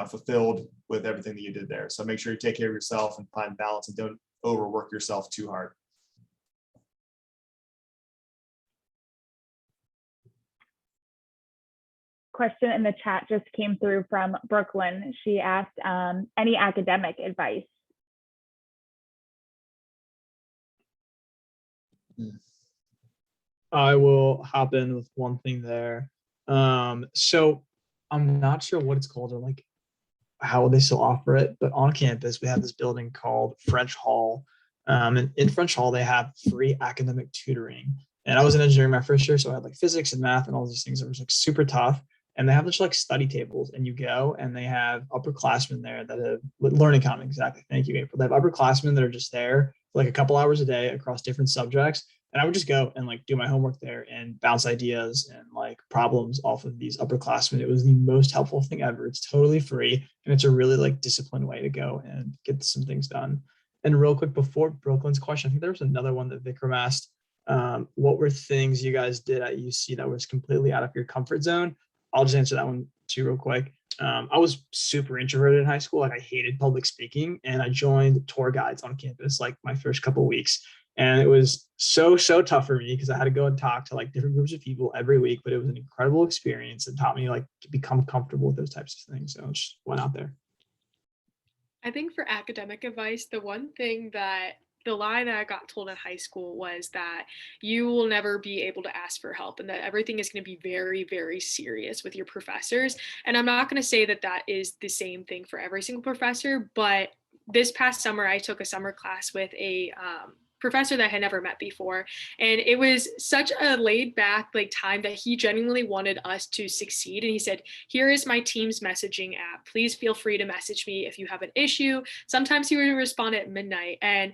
fulfilled with everything that you did there. So make sure you take care of yourself and find balance, and don't overwork yourself too hard. Question in the chat just came through from Brooklyn. She asked, any academic advice? I will hop in with one thing there. So I'm not sure what it's called or like how they still offer it, but on campus we have this building called French Hall. And in French Hall they have free academic tutoring. And I was in engineering my first year, so I had like physics and math and all these things that was like super tough. And they have just like study tables, and you go and they have upperclassmen there that have learning common. Exactly. Thank you, April. They have upperclassmen that are just there for like a couple hours a day across different subjects. And I would just go and like do my homework there and bounce ideas and like problems off of these upperclassmen. It was the most helpful thing ever. It's totally free, and it's a really like disciplined way to go and get some things done. And real quick, before Brooklyn's question, I think there was another one that Vikram asked. What were things you guys did at UC that was completely out of your comfort zone? I'll just answer that one too real quick. I was super introverted in high school. Like I hated public speaking, and I joined tour guides on campus like my first couple of weeks. And it was so tough for me because I had to go and talk to like different groups of people every week, but it was an incredible experience and taught me like to become comfortable with those types of things. So I just went out there. I think for academic advice, the lie that I got told in high school was that you will never be able to ask for help, and that everything is going to be very, very serious with your professors. And I'm not going to say that that is the same thing for every single professor, but this past summer, I took a summer class with a professor that I had never met before. And it was such a laid back like time that he genuinely wanted us to succeed. And he said, here is my team's messaging app. Please feel free to message me if you have an issue. Sometimes he would respond at midnight. And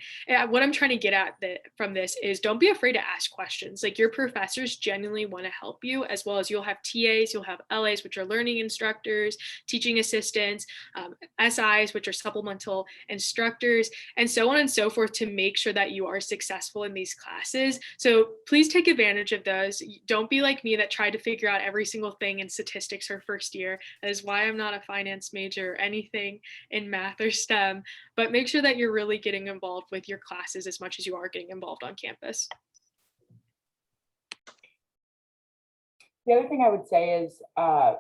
what I'm trying to get at from this is don't be afraid to ask questions. Like your professors genuinely want to help you, as well as you'll have TAs, you'll have LAs, which are learning instructors, teaching assistants, SIs, which are supplemental instructors, and so on and so forth, to make sure that you are successful in these classes. So please take advantage of those. Don't be like me that tried to figure out every single thing in statistics her first year. That is why I'm not a finance major or anything in math or STEM, but make sure that you're really getting involved with your classes as much as you are getting involved on campus. The other thing I would say is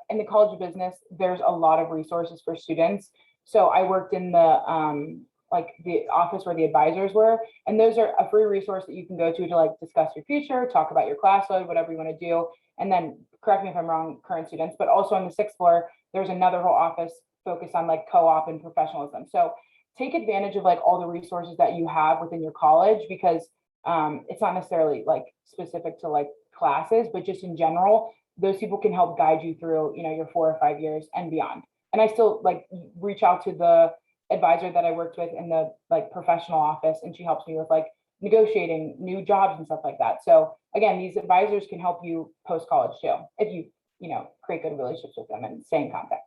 in the College of Business, there's a lot of resources for students. So I worked in the like the office where the advisors were. And those are a free resource that you can go to like discuss your future, talk about your class load, whatever you want to do. And then correct me if I'm wrong, current students, but also on the 6th floor, there's another whole office focused on like co-op and professionalism. So take advantage of like all the resources that you have within your college, because it's not necessarily like specific to like classes, but just in general, those people can help guide you through, you know, your 4 or 5 years and beyond. And I still like reach out to the advisor that I worked with in the like professional office, and she helps me with like negotiating new jobs and stuff like that. So again, these advisors can help you post college too, if you know, create good relationships with them and stay in contact.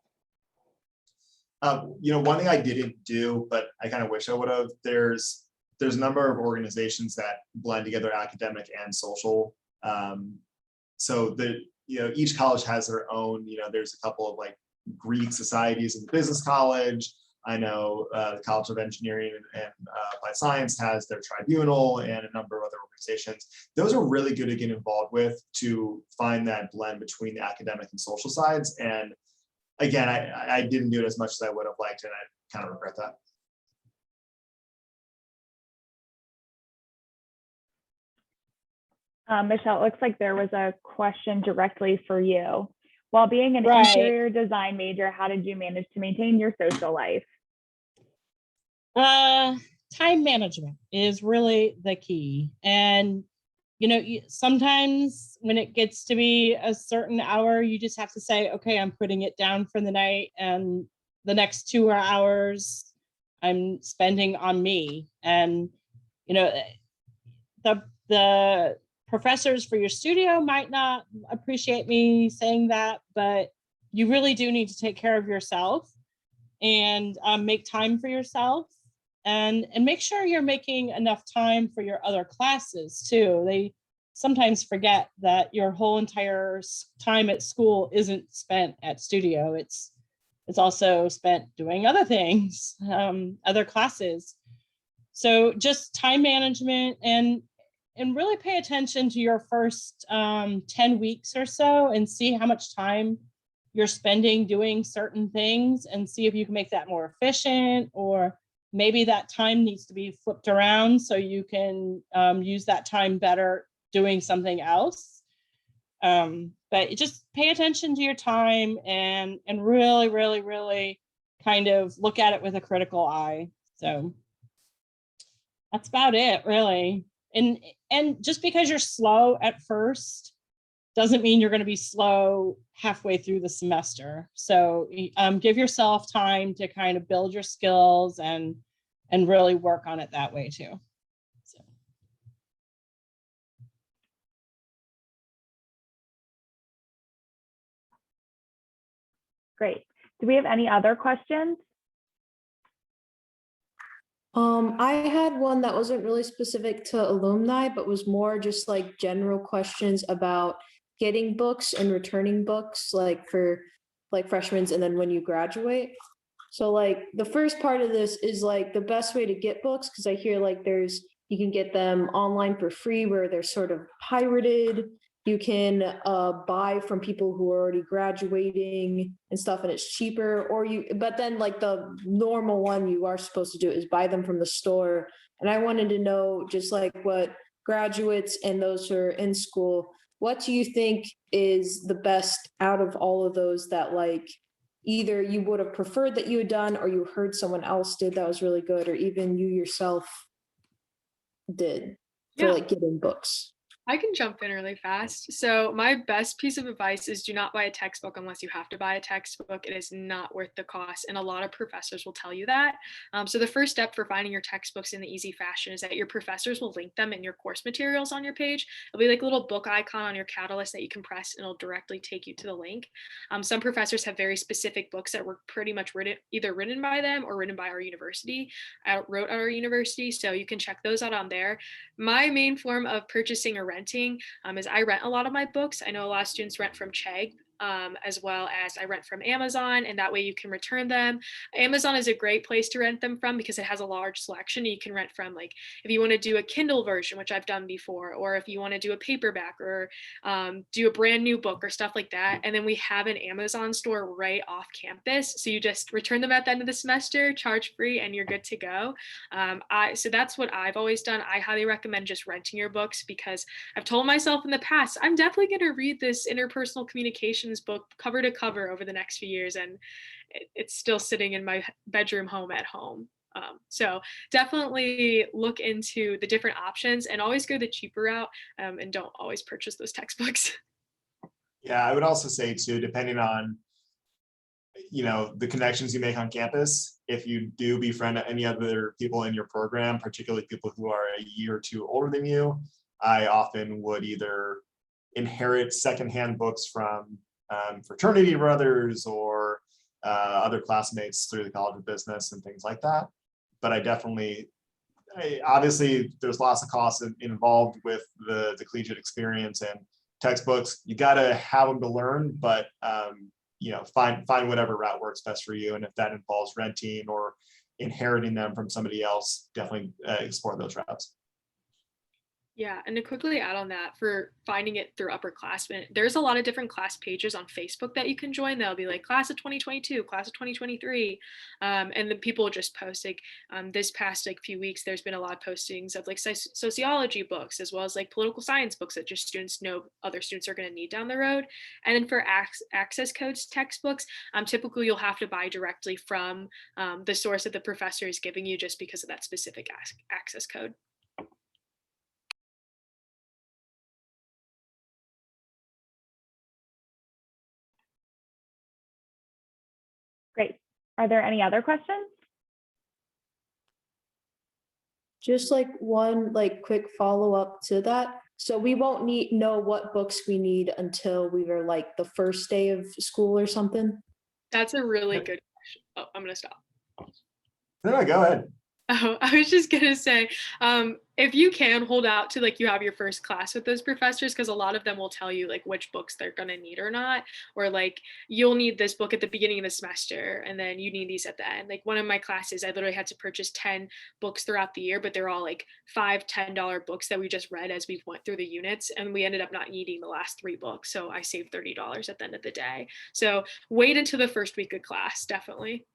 You know, one thing I didn't do, but I kind of wish I would have, there's a number of organizations that blend together academic and social. So you know, each college has their own, you know, there's a couple of like Greek societies in the business college. I know the College of Engineering and Applied Science has their tribunal, and a number of other organizations. Those are really good to get involved with to find that blend between the academic and social sides. And again, I didn't do it as much as I would have liked, and I kind of regret that. Michelle, it looks like there was a question directly for you. While being an Right. interior design major, how did you manage to maintain your social life? Time management is really the key. And, you know, sometimes when it gets to be a certain hour, you just have to say, okay, I'm putting it down for the night, and the next 2 hours I'm spending on me. And, you know, the professors for your studio might not appreciate me saying that, but you really do need to take care of yourself and make time for yourself, and make sure you're making enough time for your other classes too. They sometimes forget that your whole entire time at school isn't spent at studio. It's also spent doing other things, other classes. So just time management, and really pay attention to your first 10 weeks or so, and see how much time you're spending doing certain things, and see if you can make that more efficient, or maybe that time needs to be flipped around so you can use that time better doing something else. But just pay attention to your time, and really, really, really kind of look at it with a critical eye. So that's about it, really. And just because you're slow at first doesn't mean you're going to be slow halfway through the semester. So give yourself time to kind of build your skills and really work on it that way too. So. Great. Do we have any other questions? I had one that wasn't really specific to alumni, but was more just like general questions about getting books and returning books, like for like freshmen and then when you graduate. So like the first part of this is like the best way to get books, because I hear like you can get them online for free where they're sort of pirated. You can buy from people who are already graduating and stuff, and it's cheaper. But then like the normal one you are supposed to do is buy them from the store. And I wanted to know, just like what graduates and those who are in school, what do you think is the best out of all of those that like either you would have preferred that you had done, or you heard someone else did that was really good, or even you yourself did for like getting books? I can jump in really fast. So my best piece of advice is do not buy a textbook unless you have to buy a textbook. It is not worth the cost. And a lot of professors will tell you that. So the first step for finding your textbooks in the easy fashion is that your professors will link them in your course materials on your page. It'll be like a little book icon on your Catalyst that you can press, and it'll directly take you to the link. Some professors have very specific books that were pretty much either written by them or written by our university. I wrote at our university, so you can check those out on there. My main form of purchasing or renting is I rent a lot of my books. I know a lot of students rent from Chegg. as well as I rent from Amazon, and that way you can return them. Amazon is a great place to rent them from because it has a large selection. You can rent from, like, if you want to do a Kindle version, which I've done before, or if you want to do a paperback or do a brand new book or stuff like that. And then we have an Amazon store right off campus. So you just return them at the end of the semester, charge free, and you're good to go. So that's what I've always done. I highly recommend just renting your books because I've told myself in the past, I'm definitely going to read this interpersonal communications book cover to cover over the next few years. And it's still sitting in my bedroom home at home. So definitely look into the different options and always go the cheaper route, and don't always purchase those textbooks. Yeah, I would also say too, depending on, the connections you make on campus, if you do befriend any other people in your program, particularly people who are a year or two older than you, I often would either inherit secondhand books from fraternity brothers or other classmates through the College of Business and things like that. But obviously there's lots of costs involved with the collegiate experience, and textbooks, you got to have them to learn, but find whatever route works best for you. And if that involves renting or inheriting them from somebody else, definitely explore those routes. Yeah, and to quickly add on that, for finding it through upperclassmen, there's a lot of different class pages on Facebook that you can join. They'll be like class of 2022, class of 2023, and then people just post like this past few weeks. There's been a lot of postings of like sociology books as well as like political science books that just students know other students are going to need down the road. And then for access codes textbooks, typically you'll have to buy directly from the source that the professor is giving you, just because of that specific access code. Great. Are there any other questions? Just like one quick follow-up to that. So we won't know what books we need until we were like the first day of school or something? That's a really good question. Oh, I'm going to stop. No, go ahead. Oh, I was just going to say, if you can hold out to you have your first class with those professors, because a lot of them will tell you which books they're going to need or not, or you'll need this book at the beginning of the semester and then you need these at the end. One of my classes, I literally had to purchase 10 books throughout the year, but they're all $5-10 books that we just read as we went through the units, and we ended up not needing the last 3 books. So I saved $30 at the end of the day. So wait until the first week of class, definitely.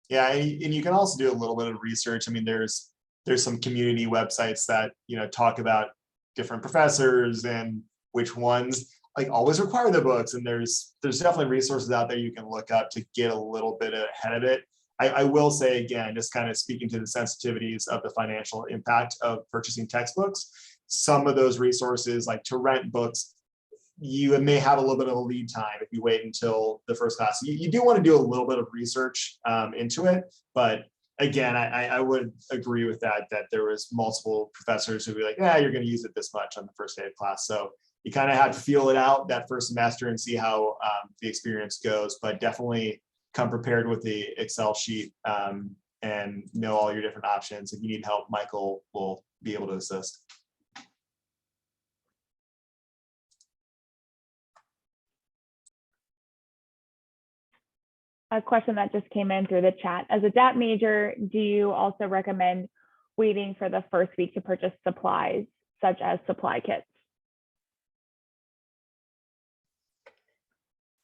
Yeah, and you can also do a little bit of research. I mean, there's some community websites that talk about different professors and which ones always require the books, and there's definitely resources out there you can look up to get a little bit ahead of it. I will say again, just kind of speaking to the sensitivities of the financial impact of purchasing textbooks, some of those resources, like to rent books, you may have a little bit of a lead time if you wait until the first class. You do want to do a little bit of research into it, but again, I would agree with that there was multiple professors who'd be like, yeah, you're going to use it this much on the first day of class. So you kind of have to feel it out that first semester and see how the experience goes, but definitely come prepared with the Excel sheet and know all your different options. If you need help, Michael will be able to assist. A question that just came in through the chat. As a DAP major, do you also recommend waiting for the first week to purchase supplies, such as supply kits?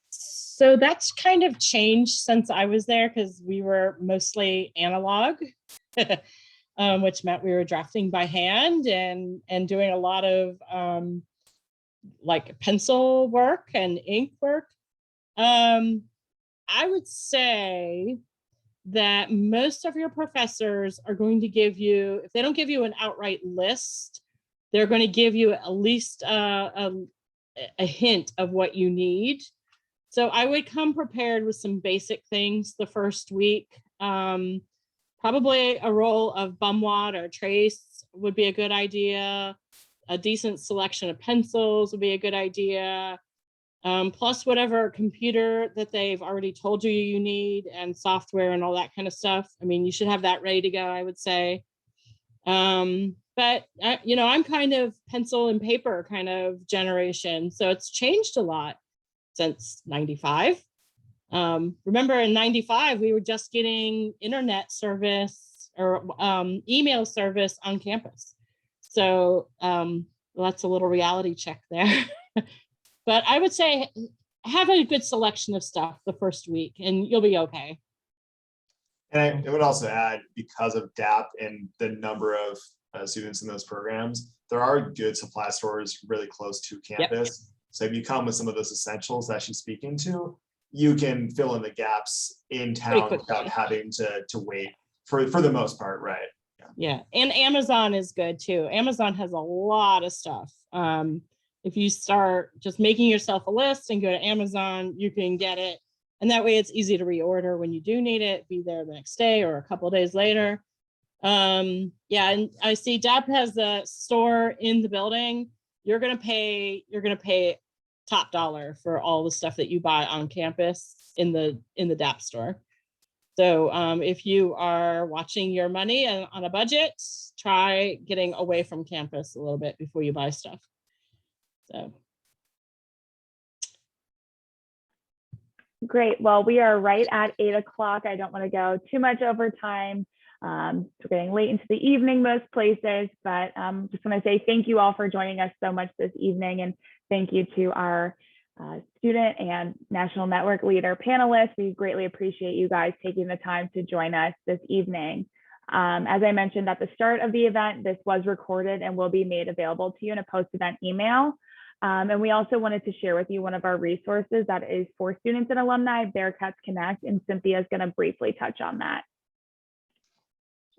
So that's kind of changed since I was there, because we were mostly analog, which meant we were drafting by hand and doing a lot of pencil work and ink work. I would say that most of your professors are going to give you, if they don't give you an outright list, they're going to give you at least a hint of what you need. So I would come prepared with some basic things the first week. Probably a roll of bum wad or trace would be a good idea. A decent selection of pencils would be a good idea. Plus whatever computer that they've already told you you need, and software and all that kind of stuff. I mean, you should have that ready to go, I would say. but I'm kind of pencil and paper kind of generation. So it's changed a lot since 95. Remember in 95, we were just getting internet service or email service on campus. So that's a little reality check there. But I would say have a good selection of stuff the first week and you'll be okay. And I would also add, because of DAP and the number of students in those programs, there are good supply stores really close to campus. Yep. So if you come with some of those essentials that she's speaking to, you can fill in the gaps in town without having to wait for the most part, right? Yeah, and Amazon is good too. Amazon has a lot of stuff. If you start just making yourself a list and go to Amazon, you can get it. And that way it's easy to reorder when you do need it, be there the next day or a couple of days later. Yeah, and I see DAP has a store in the building. You're gonna pay top dollar for all the stuff that you buy on campus in the DAP store. So if you are watching your money and on a budget, try getting away from campus a little bit before you buy stuff. So. Great. Well, we are right at 8 o'clock. I don't want to go too much over time. We're getting late into the evening most places, but just want to say thank you all for joining us so much this evening, and thank you to our student and national network leader panelists. We greatly appreciate you guys taking the time to join us this evening. As I mentioned at the start of the event, this was recorded and will be made available to you in a post-event email. And we also wanted to share with you one of our resources that is for students and alumni, Bearcats Connect, and Cynthia is going to briefly touch on that.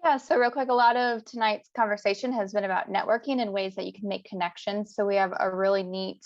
Yeah, so real quick, a lot of tonight's conversation has been about networking and ways that you can make connections. So we have a really neat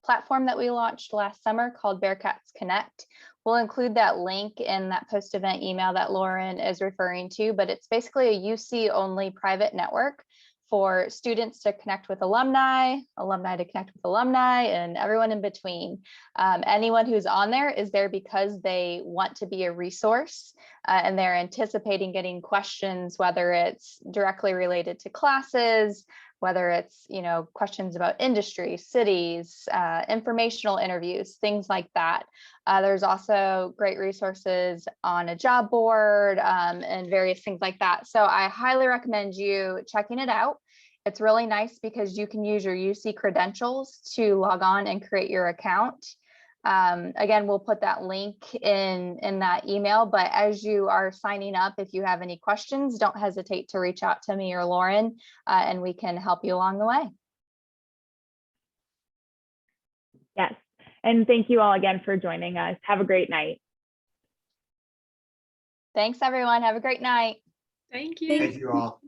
platform that we launched last summer called Bearcats Connect. We'll include that link in that post-event email that Lauren is referring to, but it's basically a UC-only private network for students to connect with alumni, alumni to connect with alumni, and everyone in between. Anyone who's on there is there because they want to be a resource and they're anticipating getting questions, whether it's directly related to classes, whether it's questions about industry, cities, informational interviews, things like that. There's also great resources on a job board and various things like that. So I highly recommend you checking it out. It's really nice because you can use your UC credentials to log on and create your account. Again, we'll put that link in that email, but as you are signing up, if you have any questions, don't hesitate to reach out to me or Lauren, and we can help you along the way. Yes, and thank you all again for joining us. Have a great night. Thanks, everyone. Have a great night. Thank you. Thank you all.